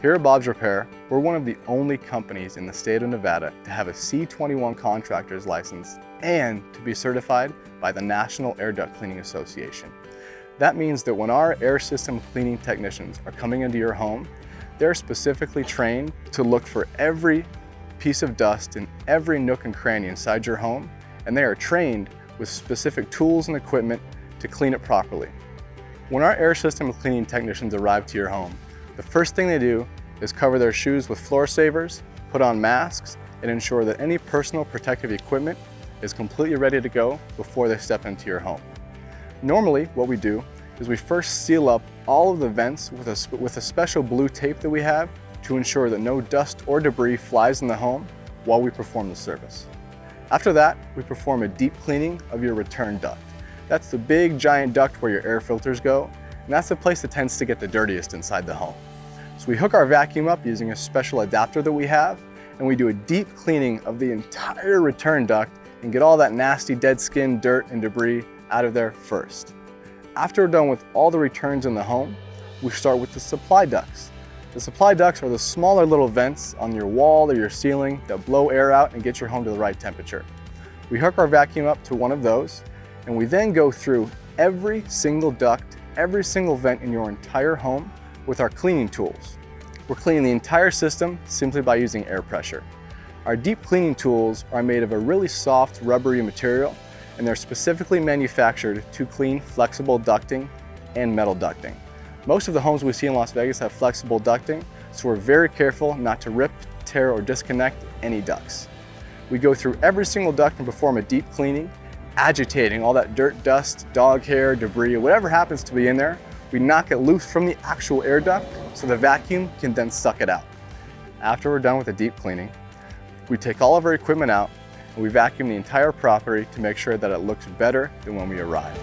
Here at Bob's Repair, we're one of the only companies in the state of Nevada to have a C21 contractor's license and to be certified by the National Air Duct Cleaning Association. That means that when our air system cleaning technicians are coming into your home, they're specifically trained to look for every piece of dust in every nook and cranny inside your home, and they are trained with specific tools and equipment to clean it properly. When our air system cleaning technicians arrive to your home, the first thing they do is cover their shoes with floor savers, put on masks, and ensure that any personal protective equipment is completely ready to go before they step into your home. Normally, what we do is we first seal up all of the vents with a special blue tape that we have to ensure that no dust or debris flies in the home while we perform the service. After that, we perform a deep cleaning of your return duct. That's the big giant duct where your air filters go, and that's the place that tends to get the dirtiest inside the home. So we hook our vacuum up using a special adapter that we have, and we do a deep cleaning of the entire return duct and get all that nasty dead skin, dirt, and debris out of there first. After we're done with all the returns in the home, we start with the supply ducts. The supply ducts are the smaller little vents on your wall or your ceiling that blow air out and get your home to the right temperature. We hook our vacuum up to one of those, and we then go through every single duct, every single vent in your entire home with our cleaning tools. We're cleaning the entire system simply by using air pressure. Our deep cleaning tools are made of a really soft, rubbery material, and they're specifically manufactured to clean flexible ducting and metal ducting. Most of the homes we see in Las Vegas have flexible ducting, so we're very careful not to rip, tear, or disconnect any ducts. We go through every single duct and perform a deep cleaning, agitating all that dirt, dust, dog hair, debris, or whatever happens to be in there. We knock it loose from the actual air duct so the vacuum can then suck it out. After we're done with the deep cleaning, we take all of our equipment out and we vacuum the entire property to make sure that it looks better than when we arrived.